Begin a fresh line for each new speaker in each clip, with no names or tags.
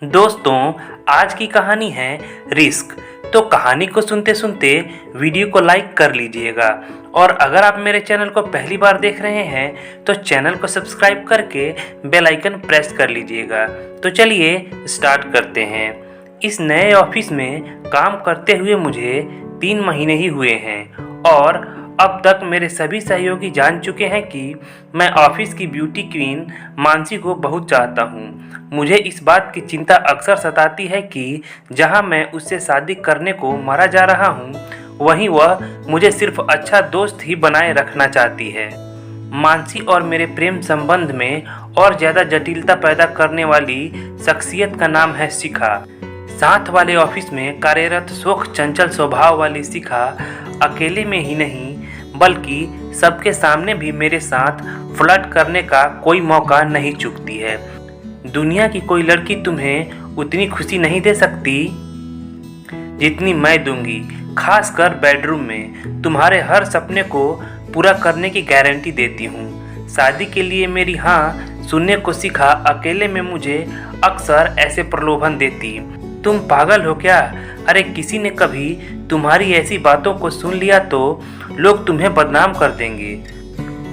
दोस्तों, आज की कहानी है रिस्क। तो कहानी को सुनते सुनते वीडियो को लाइक कर लीजिएगा और अगर आप मेरे चैनल को पहली बार देख रहे हैं तो चैनल को सब्सक्राइब करके बेल आइकन प्रेस कर लीजिएगा। तो चलिए स्टार्ट करते हैं। इस नए ऑफिस में काम करते हुए मुझे 3 महीने ही हुए हैं और अब तक मेरे सभी सहयोगी जान चुके हैं कि मैं ऑफिस की ब्यूटी क्वीन मानसी को बहुत चाहता हूँ। मुझे इस बात की चिंता अक्सर सताती है कि जहाँ मैं उससे शादी करने को मरा जा रहा हूँ, वहीं वह मुझे सिर्फ अच्छा दोस्त ही बनाए रखना चाहती है। मानसी और मेरे प्रेम संबंध में और ज़्यादा जटिलता पैदा करने वाली शख्सियत का नाम है शिखा। साथ वाले ऑफिस में कार्यरत शोख चंचल स्वभाव वाली शिखा अकेले में ही नहीं बल्कि सबके सामने भी मेरे साथ फ्लर्ट करने का कोई मौका नहीं चूकती है। दुनिया की कोई लड़की तुम्हें उतनी खुशी नहीं दे सकती जितनी मैं दूंगी। खासकर बेडरूम में तुम्हारे हर सपने को पूरा करने की गारंटी देती हूँ। शादी के लिए मेरी हाँ सुनने को शिखा अकेले में मुझे अक्सर ऐसे प्रलोभन देती। तुम पागल हो क्या? अरे किसी ने कभी तुम्हारी ऐसी बातों को सुन लिया तो लोग तुम्हें बदनाम कर देंगे।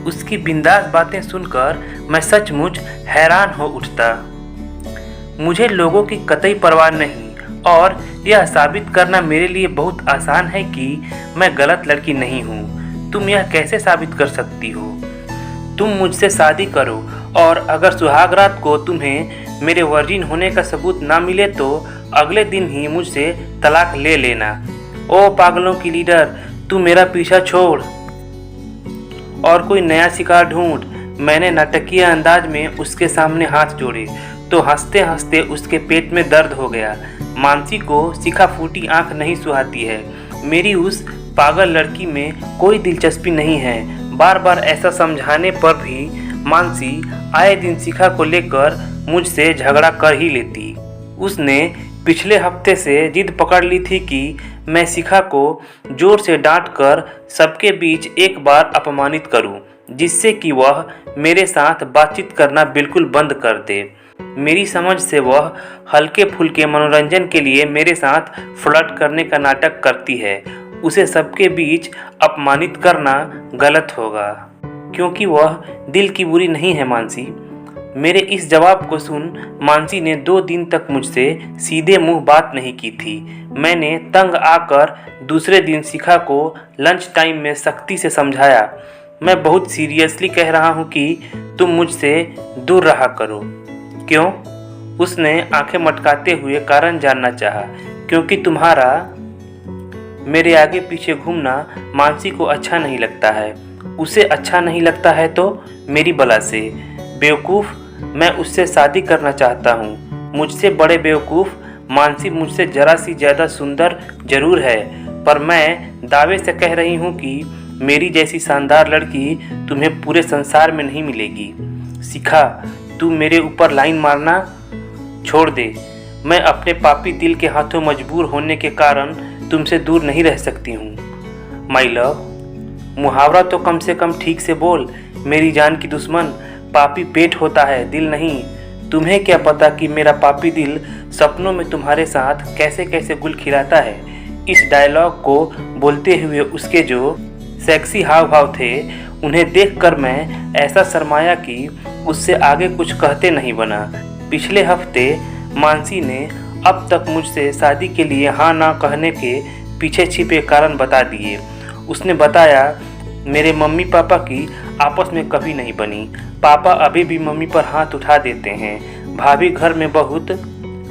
उसकी बिंदास बातें सुनकर मैं सचमुच हैरान हो उठता। मुझे लोगों की कतई परवाह नहीं और यह साबित करना मेरे लिए बहुत आसान है कि मैं गलत लड़की नहीं हूँ। तुम यह कैसे साबित कर सकती हो? तुम मुझसे शादी करो और अगर सुहागरात को तुम्हें मेरे वर्जिन होने का सबूत ना मिले तो अगले दिन ही मुझसे तलाक ले लेना। ओ पागलों की लीडर, तू मेरा पीछा छोड़ और कोई नया शिकार ढूंढ। मैंने नाटकीय अंदाज में उसके सामने हाथ जोड़े तो हंसते हंसते उसके पेट में दर्द हो गया। मानसी को शिखा फूटी आंख नहीं सुहाती है। मेरी उस पागल लड़की में कोई दिलचस्पी नहीं है। बार बार ऐसा समझाने पर भी मानसी आए दिन शिखा को लेकर मुझसे झगड़ा कर ही लेती। उसने पिछले हफ्ते से जिद पकड़ ली थी कि मैं शिखा को जोर से डांट कर सबके बीच एक बार अपमानित करूं, जिससे कि वह मेरे साथ बातचीत करना बिल्कुल बंद कर दे। मेरी समझ से वह हल्के फुल्के मनोरंजन के लिए मेरे साथ फ्लर्ट करने का नाटक करती है। उसे सबके बीच अपमानित करना गलत होगा क्योंकि वह दिल की बुरी नहीं है। मानसी, मेरे इस जवाब को सुन मानसी ने 2 दिन तक मुझसे सीधे मुंह बात नहीं की थी। मैंने तंग आकर दूसरे दिन शिखा को लंच टाइम में सख्ती से समझाया। मैं बहुत सीरियसली कह रहा हूँ कि तुम मुझसे दूर रहा करो। क्यों? उसने आंखें मटकाते हुए कारण जानना चाहा। क्योंकि तुम्हारा मेरे आगे पीछे घूमना मानसी को अच्छा नहीं लगता है। उसे अच्छा नहीं लगता है तो मेरी बला से। बेवकूफ़, मैं उससे शादी करना चाहता हूँ। मुझसे बड़े बेवकूफ़। मानसी मुझसे ज़रा सी ज़्यादा सुंदर जरूर है, पर मैं दावे से कह रही हूँ कि मेरी जैसी शानदार लड़की तुम्हें पूरे संसार में नहीं मिलेगी। शिखा, तू मेरे ऊपर लाइन मारना छोड़ दे। मैं अपने पापी दिल के हाथों मजबूर होने के कारण तुमसे दूर नहीं रह सकती हूँ। माई लव, मुहावरा तो कम से कम ठीक से बोल। मेरी जान की दुश्मन, पापी पेट होता है, दिल नहीं। तुम्हें क्या पता कि मेरा पापी दिल सपनों में तुम्हारे साथ कैसे कैसे गुल खिलाता है। इस डायलॉग को बोलते हुए उसके जो सेक्सी हाव भाव थे, उन्हें देखकर मैं ऐसा शर्माया कि उससे आगे कुछ कहते नहीं बना। पिछले हफ्ते मानसी ने अब तक मुझसे शादी के लिए हाँ ना कहने के पीछे छिपे कारण बता दिए। उसने बताया, मेरे मम्मी पापा की आपस में कभी नहीं बनी। पापा अभी भी मम्मी पर हाथ उठा देते हैं। भाभी घर में बहुत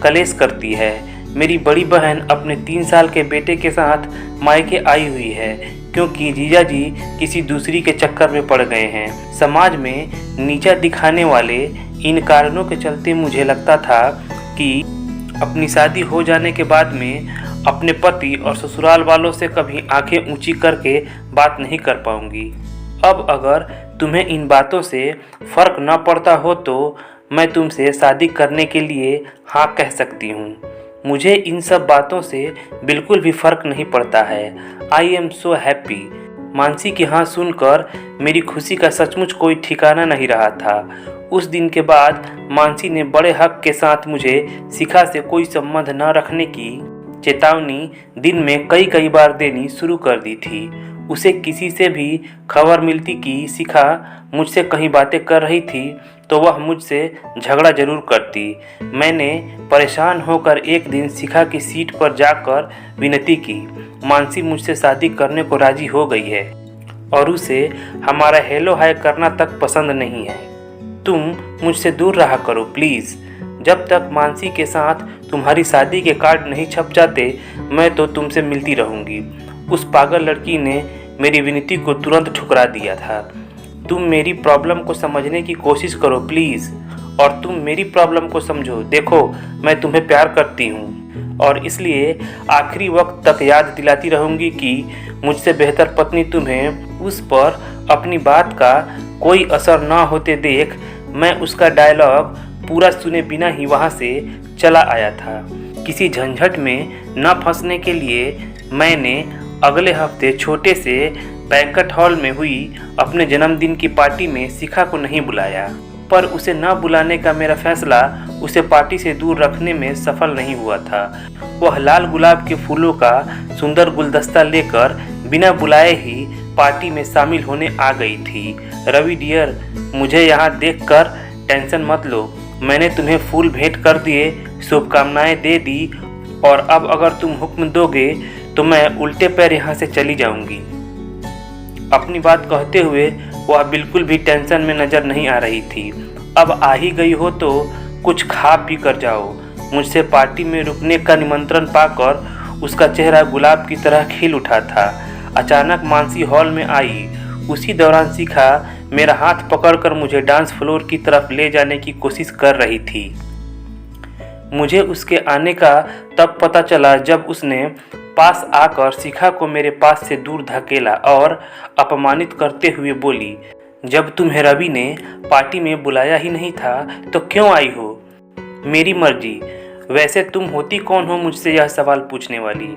कलेश करती है। मेरी बड़ी बहन अपने 3 साल के बेटे के साथ मायके आई हुई है क्योंकि जीजा जी किसी दूसरी के चक्कर में पड़ गए हैं। समाज में नीचा दिखाने वाले इन कारणों के चलते मुझे लगता था कि अपनी शादी हो जाने के बाद में अपने पति और ससुराल वालों से कभी आंखें ऊंची करके बात नहीं कर पाऊंगी। अब अगर तुम्हें इन बातों से फ़र्क न पड़ता हो तो मैं तुमसे शादी करने के लिए हाँ कह सकती हूँ। मुझे इन सब बातों से बिल्कुल भी फ़र्क नहीं पड़ता है। I am so happy. Mansi की हाँ सुनकर मेरी खुशी का सचमुच कोई ठिकाना नहीं रहा था। उस दिन के बाद मानसी ने बड़े हक के साथ मुझे शिखा से कोई संबंध न रखने की चेतावनी दिन में कई बार देनी शुरू कर दी थी। उसे किसी से भी खबर मिलती कि शिखा मुझसे कहीं बातें कर रही थी तो वह मुझसे झगड़ा जरूर करती। मैंने परेशान होकर एक दिन शिखा की सीट पर जाकर विनती की। मानसी मुझसे शादी करने को राजी हो गई है और उसे हमारा हेलो हाय करना तक पसंद नहीं है। तुम मुझसे दूर रहा करो प्लीज़। जब तक मानसी के साथ तुम्हारी शादी के कार्ड नहीं छप जाते मैं तो तुमसे मिलती रहूँगी। उस पागल लड़की ने मेरी विनती को तुरंत ठुकरा दिया था। तुम मेरी प्रॉब्लम को समझने की कोशिश करो प्लीज़, और तुम मेरी प्रॉब्लम को समझो। देखो मैं तुम्हें प्यार करती हूँ और इसलिए आखिरी वक्त तक याद दिलाती रहूँगी कि मुझसे बेहतर पत्नी तुम्हें उस पर अपनी बात का कोई असर ना होते देख मैं उसका डायलॉग पूरा सुने बिना ही वहाँ से चला आया था। किसी झंझट में न फंसने के लिए मैंने अगले हफ्ते छोटे से बैंक्वेट हॉल में हुई अपने जन्मदिन की पार्टी में शिखा को नहीं बुलाया। पर उसे न बुलाने का मेरा फैसला उसे पार्टी से दूर रखने में सफल नहीं हुआ था। वह लाल गुलाब के फूलों का सुंदर गुलदस्ता लेकर बिना बुलाए ही पार्टी में शामिल होने आ गई थी। रवि डियर, मुझे यहाँ देखकर टेंशन मत लो। मैंने तुम्हें फूल भेंट कर दिए, शुभकामनाएं दे दी और अब अगर तुम हुक्म दोगे तो मैं उल्टे पैर यहाँ से चली जाऊंगी। अपनी बात कहते हुए वह बिल्कुल भी टेंशन में नजर नहीं आ रही थी। अब आ ही गई हो तो कुछ खा पी कर जाओ। मुझसे पार्टी में रुकने का निमंत्रण पाकर उसका चेहरा गुलाब की तरह खिल उठा था। अचानक मानसी हॉल में आई। उसी दौरान शिखा मेरा हाथ पकड़कर मुझे डांस फ्लोर की तरफ ले जाने की कोशिश कर रही थी। मुझे उसके आने का तब पता चला जब उसने पास आकर शिखा को मेरे पास से दूर धकेला और अपमानित करते हुए बोली, जब तुम्हें रवि ने पार्टी में बुलाया ही नहीं था तो क्यों आई हो? मेरी मर्जी। वैसे तुम होती कौन हो मुझसे यह सवाल पूछने वाली?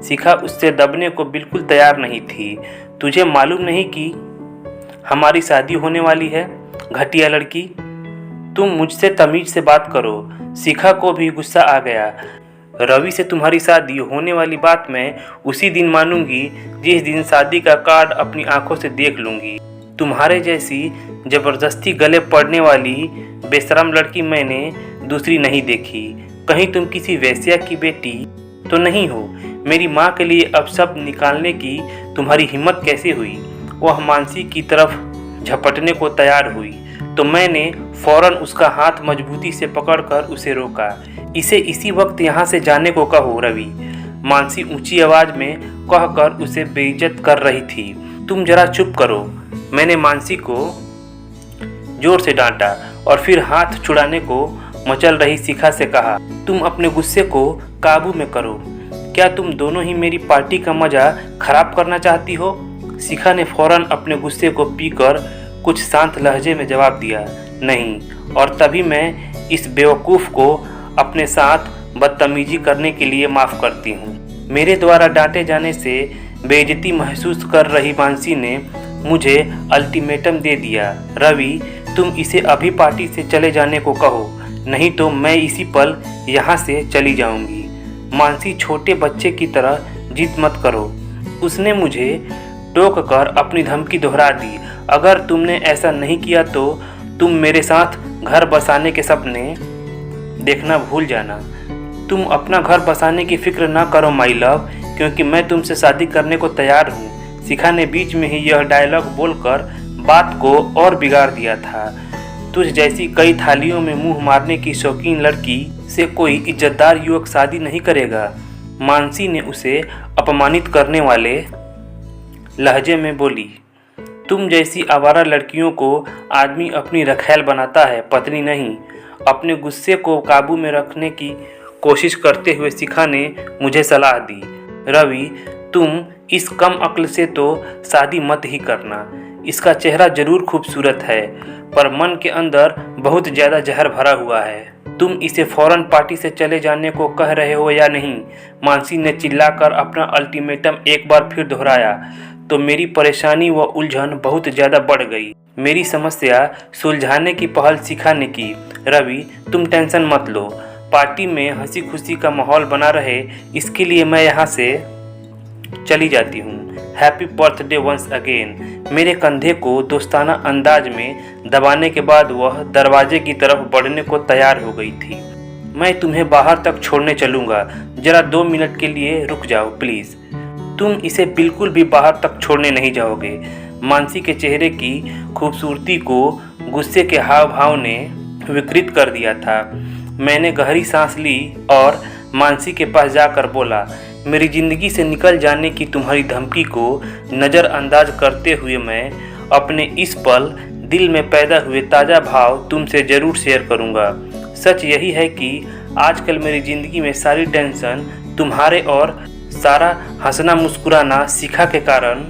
शिखा उससे दबने को बिल्कुल तैयार नहीं थी। तुझे मालूम नहीं कि हमारी शादी होने वाली है? घटिया लड़की, तुम मुझसे तमीज से बात करो। शिखा को भी गुस्सा आ गया। रवि से तुम्हारी शादी होने वाली बात मैं उसी दिन मानूंगी जिस दिन शादी का कार्ड अपनी आंखों से देख लूंगी। तुम्हारे जैसी जबरदस्ती गले पड़ने वाली बेशरम लड़की मैंने दूसरी नहीं देखी। कहीं तुम किसी वेश्या की बेटी तो नहीं हो? मेरी माँ के लिए अब सब निकालने की तुम्हारी हिम्मत कैसे हुई? वह मानसी की तरफ झपटने को तैयार हुई तो मैंने फौरन उसका हाथ मजबूती से पकड़कर उसे रोका। इसे इसी वक्त यहाँ से जाने को कहो रवि, मानसी ऊंची आवाज में कहकर उसे बेइज्जत कर रही थी। तुम जरा चुप करो, मैंने मानसी को जोर से डांटा और फिर हाथ छुड़ाने को मचल रही शिखा से कहा, तुम अपने गुस्से को काबू में करो। क्या तुम दोनों ही मेरी पार्टी का मजा खराब करना चाहती हो? शिखा ने फौरन अपने गुस्से को पीकर कुछ शांत लहजे में जवाब दिया, नहीं। और तभी मैं इस बेवकूफ़ को अपने साथ बदतमीजी करने के लिए माफ़ करती हूँ। मेरे द्वारा डांटे जाने से बेइज्जती महसूस कर रही मानसी ने मुझे अल्टीमेटम दे दिया, रवि तुम इसे अभी पार्टी से चले जाने को कहो, नहीं तो मैं इसी पल यहाँ से चली जाऊँगी। मानसी छोटे बच्चे की तरह जिद मत करो। उसने मुझे टोक कर अपनी धमकी दोहरा दी, अगर तुमने ऐसा नहीं किया तो तुम मेरे साथ घर बसाने के सपने देखना भूल जाना। तुम अपना घर बसाने की फिक्र ना करो माई लव, क्योंकि मैं तुमसे शादी करने को तैयार हूँ। शिखा ने बीच में ही यह डायलॉग बोलकर बात को और बिगाड़ दिया था। तुझ जैसी कई थालियों में मुंह मारने की शौकीन लड़की से कोई इज्जतदार युवक शादी नहीं करेगा। मानसी ने उसे अपमानित करने वाले लहजे में बोली, तुम जैसी आवारा लड़कियों को आदमी अपनी रखैल बनाता है, पत्नी नहीं। अपने गुस्से को काबू में रखने की कोशिश करते हुए शिखा ने मुझे सलाह दी, रवि तुम इस कम अक्ल से तो शादी मत ही करना। इसका चेहरा जरूर खूबसूरत है पर मन के अंदर बहुत ज़्यादा जहर भरा हुआ है। तुम इसे फौरन पार्टी से चले जाने को कह रहे हो या नहीं? मानसी ने चिल्लाकर अपना अल्टीमेटम एक बार फिर दोहराया। तो मेरी परेशानी व उलझन बहुत ज़्यादा बढ़ गई। मेरी समस्या सुलझाने की पहल सिखाने की। रवि, तुम टेंशन मत लो, पार्टी में हंसी खुशी का माहौल बना रहे इसके लिए मैं यहाँ से चली जाती हूँ। Happy birthday once again. मेरे कंधे को दोस्ताना अंदाज में दबाने के बाद वह दरवाजे की तरफ बढ़ने को तैयार हो गई थी। मैं तुम्हें बाहर तक छोड़ने चलूँगा, ज़रा 2 मिनट के लिए रुक जाओ प्लीज़। तुम इसे बिल्कुल भी बाहर तक छोड़ने नहीं जाओगे। मानसी के चेहरे की खूबसूरती को गुस्से के हाव भाव ने विकृत कर दिया था। मैंने गहरी सांस ली और मानसी के पास जाकर बोला, मेरी ज़िंदगी से निकल जाने की तुम्हारी धमकी को नज़रअंदाज करते हुए मैं अपने इस पल दिल में पैदा हुए ताज़ा भाव तुमसे ज़रूर शेयर करूँगा। सच यही है कि आजकल मेरी ज़िंदगी में सारी टेंशन तुम्हारे और सारा हंसना मुस्कुराना शिखा के कारण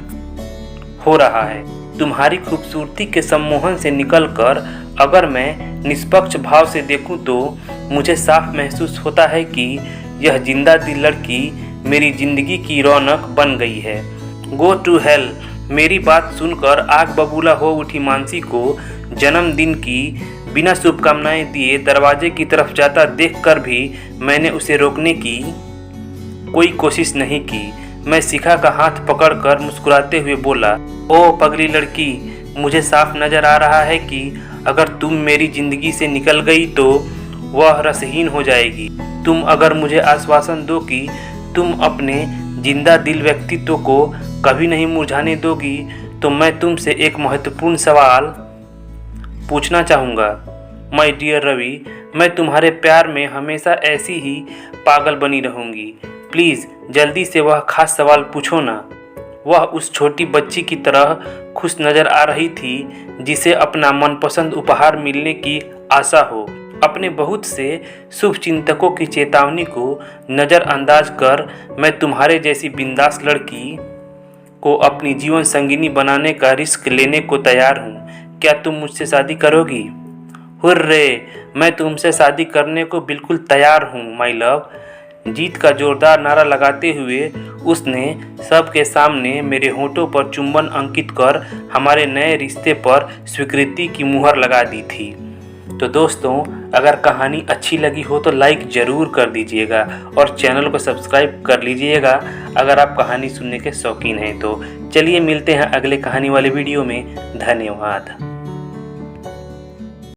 हो रहा है। तुम्हारी खूबसूरती के सम्मोहन से निकलकर अगर मैं निष्पक्ष भाव से देखूं तो मुझे साफ महसूस होता है कि यह जिंदा दिल लड़की मेरी ज़िंदगी की रौनक बन गई है। Go to hell. मेरी बात सुनकर आग बबूला हो उठी मानसी को जन्मदिन की बिना शुभकामनाएं दिए दरवाजे की तरफ जाता देखकर भी मैंने उसे रोकने की कोई कोशिश नहीं की। मैं शिखा का हाथ पकड़कर मुस्कुराते हुए बोला, ओ पगली लड़की, मुझे साफ नज़र आ रहा है कि अगर तुम मेरी ज़िंदगी से निकल गई तो वह रसहीन हो जाएगी। तुम अगर मुझे आश्वासन दो कि तुम अपने जिंदा दिल व्यक्तित्व को कभी नहीं मुरझाने दोगी तो मैं तुमसे एक महत्वपूर्ण सवाल पूछना चाहूँगा। माय डियर रवि, मैं तुम्हारे प्यार में हमेशा ऐसी ही पागल बनी रहूँगी। प्लीज़ जल्दी से वह खास सवाल पूछो ना। वह उस छोटी बच्ची की तरह खुश नज़र आ रही थी जिसे अपना मनपसंद उपहार मिलने की आशा हो। अपने बहुत से शुभ चिंतकों की चेतावनी को नज़रअंदाज कर मैं तुम्हारे जैसी बिंदास लड़की को अपनी जीवन संगिनी बनाने का रिस्क लेने को तैयार हूँ। क्या तुम मुझसे शादी करोगी? हुर्रे, मैं तुमसे शादी करने को बिल्कुल तैयार हूँ माय लव। जीत का जोरदार नारा लगाते हुए उसने सबके सामने मेरे होठों पर चुंबन अंकित कर हमारे नए रिश्ते पर स्वीकृति की मुहर लगा दी थी। तो दोस्तों, अगर कहानी अच्छी लगी हो तो लाइक ज़रूर कर दीजिएगा और चैनल को सब्सक्राइब कर लीजिएगा अगर आप कहानी सुनने के शौकीन हैं। तो चलिए मिलते हैं अगले कहानी वाले वीडियो में। धन्यवाद।